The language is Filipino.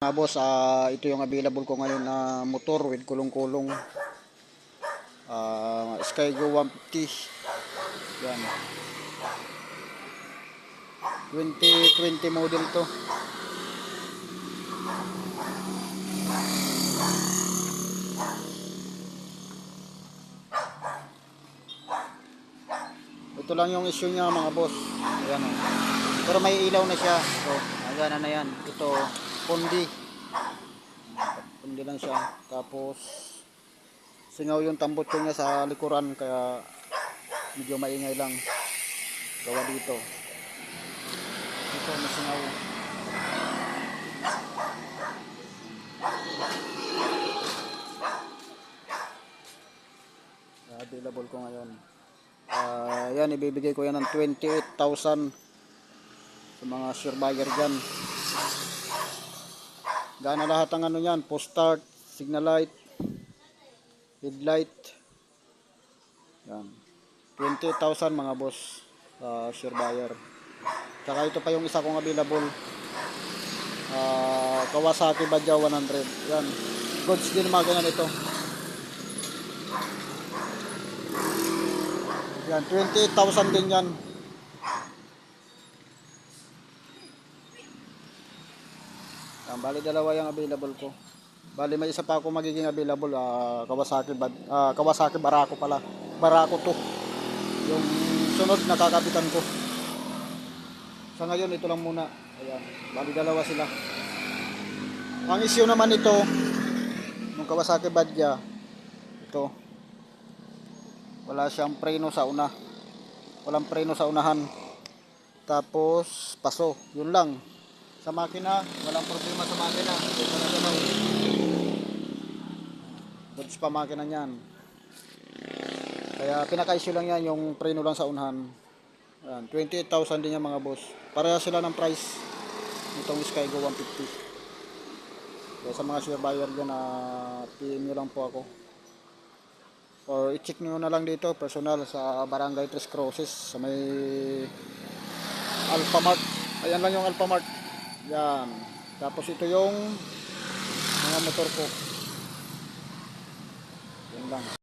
Mga boss, ito yung available ko ngayon na motor with kulong-kulong. Skygo 150. Yan. 2020 model to. Ito lang yung issue niya mga boss. Ayan, oh. Pero may ilaw na siya. So, nagana na yan. Ito, pundi. Pundi lang siya. Tapos, singaw yung tambutso niya sa likuran. Kaya, medyo maingay lang. Gawa dito. Ito, may singaw. Available ko ngayon. Yan, ibibigay ko yan ng 28,000 sa mga sure buyer dyan. Gana lahat ang ano yan, post start, signal light, headlight. Yan, 28,000 mga boss, sure buyer. Tsaka ito pa yung isa kong available, Kawasaki Badja 100. Yan, goods din mga ganyan ito. Yan, 28,000 din yan. Yan, bali dalawa yung available ko. Bali may isa pa ako magiging available, Kawasaki Barako pala. Barako to. Yung sunod nakakabitan ko. Sa ngayon ito lang muna. Ayan, bali dalawa sila. Ang issue naman ito, ng Kawasaki Badja, ito, wala siyang preno sa una. Walang preno sa unahan. Tapos paso, yun lang. Sa makina, walang problema sa makina. Goods pa makina niyan. Kaya pinaka-issue lang yan, yung preno lang sa unahan. Ayan, 28,000 din yan mga boss. Pareha sila ng price nitong Skygo 150. Kaya sa mga sure buyer dyan, PM nyo lang po ako. Or i-check nyo na lang dito personal sa Barangay Tres Cruces sa may Alphamart. Ayan lang yung Alphamart. Yan. Tapos ito yung mga motor ko. Yan lang.